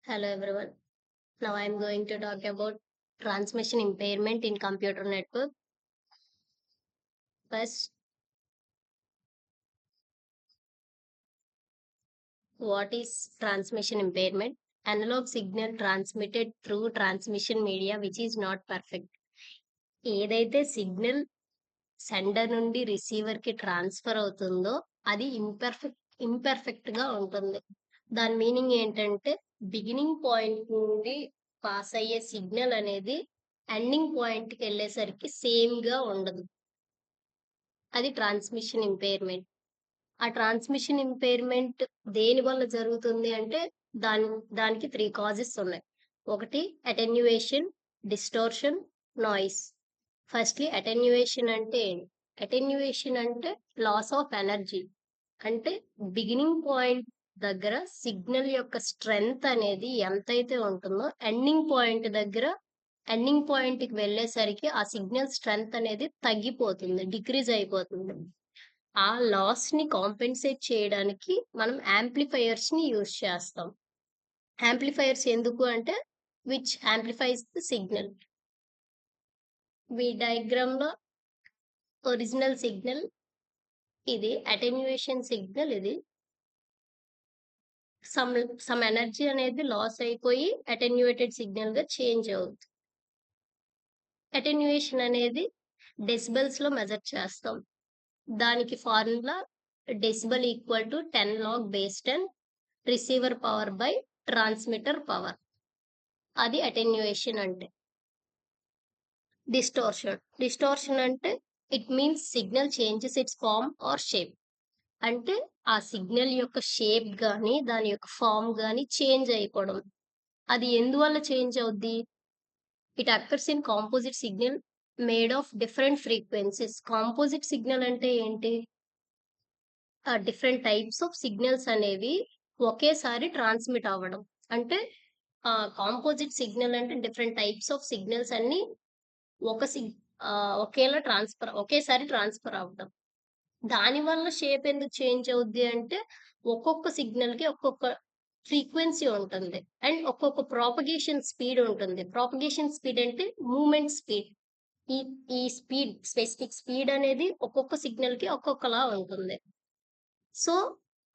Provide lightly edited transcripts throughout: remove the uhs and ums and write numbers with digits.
Hello everyone. Now I am going to talk about transmission impairment in computer network. First, what is transmission impairment? Analog signal transmitted through transmission media which is not perfect. ఏదైతే signal sender నుండి receiver కి transfer అవుతుందో అది imperfect గా ఉంటుంది. దాని meaning ఏంటంటే beginning point నుండి పాస్ అయ్యే సిగ్నల్ అనేది ఎండింగ్ పాయింట్ కి వెళ్ళేసరికి సేమ్ గా ఉండదు. అది ట్రాన్స్మిషన్ ఇంపైర్మెంట్. ఆ ట్రాన్స్మిషన్ ఇంపైర్మెంట్ దేని వల్ల జరుగుతుంది అంటే దానికి 3 కాజెస్ ఉన్నాయి. ఒకటి attenuation, distortion, noise. Firstly attenuation అంటే ఏంటి? అటెన్యుయేషన్ అంటే లాస్ ఆఫ్ ఎనర్జీ. అంటే బిగినింగ్ పాయింట్ దగ్గర సిగ్నల్ యొక్క స్ట్రెంగ్త్ అనేది ఎంతైతే ఉంటుందో ఎండింగ్ పాయింట్‌కి వెళ్ళేసరికి ఆ సిగ్నల్ స్ట్రెంగ్త్ అనేది తగ్గిపోతుంది. డిక్రీజ్ అయిపోతుంది. ఆ లాస్‌ని కాంపెన్సేట్ చేయడానికి మనం యాంప్లిఫైయర్స్‌ని యూజ్ చేస్తాం. యాంప్లిఫైయర్స్ ఎందుకు అంటే విచ్ యాంప్లిఫైస్ ద సిగ్నల్. ఈ డయాగ్రామ్‌లో ఒరిజినల్ సిగ్నల్ ఇది. అటెన్యుయేషన్ సిగ్నల్ ఇది. సమ్ సమ్ ఎనర్జీ అనేది లాస్ అయిపోయి అటెన్యూయేటెడ్ సిగ్నల్‌గా చేంజ్ అవుద్ది. అటెన్యుయేషన్ అనేది డెసిబెల్స్‌లో మెజర్ చేస్తాం. దానికి formula decibel equal to 10 log base 10 receiver power by transmitter power. అది అటెన్యుయేషన్ అంటే. డిస్టార్షన్ అంటే it means signal changes its form or shape. అంటే ఆ సిగ్నల్ యొక్క షేప్ గాని, దాని యొక్క ఫార్మ్ గాని చేంజ్ అయిపోవడం. అది ఎందువల్ల చేంజ్ అవుద్ది? It occurs in composite signal made of different frequencies. Composite signal అంటే ఏంటి? డిఫరెంట్ టైప్స్ ఆఫ్ సిగ్నల్స్ అనేవి ఒకేసారి ట్రాన్స్మిట్ అవ్వడం. అంటే కాంపోజిట్ సిగ్నల్ అంటే డిఫరెంట్ టైప్స్ ఆఫ్ సిగ్నల్స్ అన్నీ ఒకేసారి ట్రాన్స్ఫర్ అవ్వడం. దానివల్ల షేప్ ఎందుకు చేంజ్ అవుద్ది అంటే ఒక్కొక్క సిగ్నల్‌కి ఒక్కొక్క ఫ్రీక్వెన్సీ ఉంటుంది. అండ్ ఒక్కొక్క ప్రాపగేషన్ స్పీడ్ ఉంటుంది. ప్రాపగేషన్ స్పీడ్ అంటే మూవ్‌మెంట్ స్పీడ్. ఈ ఈ స్పెసిఫిక్ స్పీడ్ అనేది ఒక్కొక్క సిగ్నల్‌కి ఒక్కొక్కలా ఉంటుంది. సో,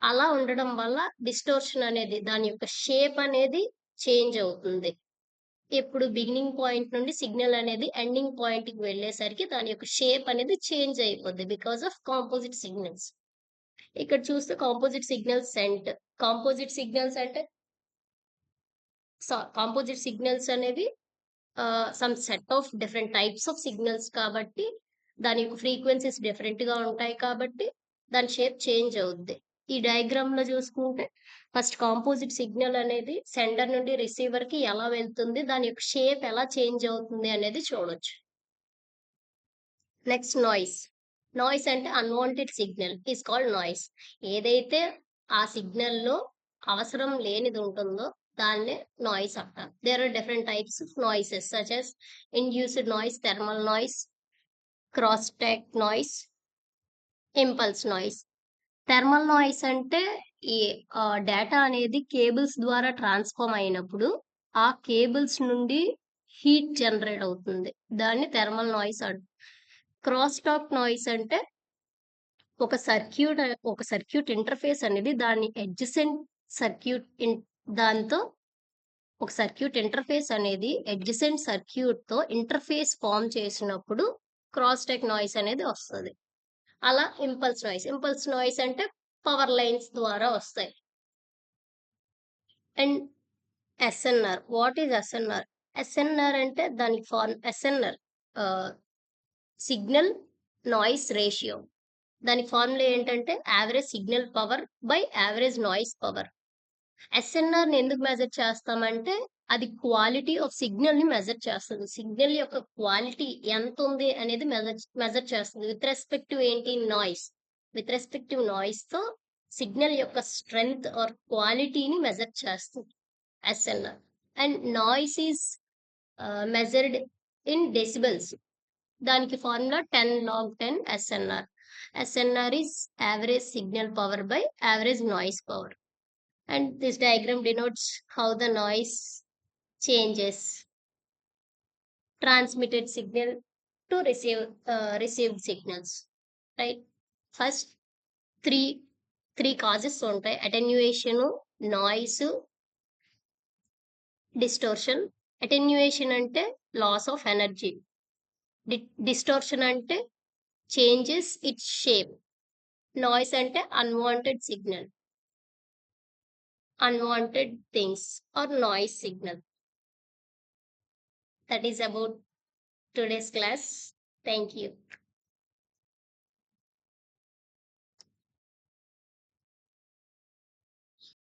అలా ఉండడం వల్ల డిస్టార్షన్ అనేది దాని యొక్క షేప్ అనేది చేంజ్ అవుతుంది. ఎప్పుడు బిగినింగ్ పాయింట్ నుండి సిగ్నల్ అనేది ఎండింగ్ పాయింట్‌కి వెళ్ళేసరికి దాని యొక్క షేప్ అనేది చేంజ్ అయిపోద్ది. Because of composite signals. ఇక్కడ చూస్తే composite signals sent. Composite signals అంటే కాంపోజిట్ సిగ్నల్స్ అనేవి some set of different types of signals కాబట్టి దాని యొక్క ఫ్రీక్వెన్సీస్ డిఫరెంట్‌గా ఉంటాయి కాబట్టి దాని షేప్ చేంజ్ అవుద్ది. ఈ డయాగ్రామ్‌లో చూసుకుంటే ఫస్ట్ కాంపోజిట్ సిగ్నల్ అనేది సెండర్ నుండి రిసీవర్‌కి ఎలా వెళ్తుంది? దాని యొక్క షేప్ ఎలా చేంజ్ అవుతుంది అనేది చూడొచ్చు. Next noise. నాయిస్ అంటే unwanted signal is called noise. ఏదైతే ఆ సిగ్నల్‌లో అవసరం లేనిది ఉంటుందో దాన్నే నాయిస్ అంటారు. There are different types of noises such as induced noise, thermal noise, cross talk noise, impulse noise. Thermal noise అంటే ఈ డేటా అనేది కేబుల్స్ ద్వారా ట్రాన్స్‌ఫార్మ్ అయినప్పుడు ఆ కేబుల్స్ నుండి హీట్ జనరేట్ అవుతుంది. దాన్ని thermal noise cross talk noise అంటే ఒక సర్క్యూట్ ఇంటర్ఫేస్ అనేది దాని అడ్జసెంట్ సర్క్యూట్ ఇన్ దాంతో ఒక సర్క్యూట్ ఇంటర్ఫేస్ అనేది అడ్జసెంట్ సర్క్యూట్‌తో ఇంటర్ఫేస్ ఫార్మ్ చేసినప్పుడు క్రాస్ టాక్ నాయిస్ అనేది వస్తది. అలా ఇంపల్స్ నాయిస్ అంటే పవర్ లైన్స్ ద్వారా వస్తాయి. And SNR. What is SNR? SNR అంటే దానికి SNR ah, signal noise ratio. దానికి ఫార్ములా ఏంటంటే average signal power by average noise power. ఎస్ఎన్ఆర్‌ని ఎందుకు మెజర్ చేస్తామంటే అది క్వాలిటీ ఆఫ్ సిగ్నల్‌ని మెజర్ చేస్తది. సిగ్నల్ యొక్క క్వాలిటీ ఎంతుంది అనేది మెజర్ చేస్తుంది. విత్ రెస్పెక్ట్ టు ఏంటి? నాయిస్. విత్ రెస్పెక్ట్ టు నాయిస్‌తో సిగ్నల్ యొక్క స్ట్రెంగ్త్ ఆర్ క్వాలిటీని మెజర్ చేస్తుంది SNR. And noise is measured in decibels. దానికి formula 10 log 10 SNR. SNR is average signal power by average noise power. And this diagram denotes how the noise changes transmitted signal to received signals, right? First, three three causes ఉంటాయి: attenuation, noise, distortion. Attenuation అంటే loss of energy, distortion అంటే changes its shape, noise అంటే unwanted things or noise signal. That is about today's class. Thank you.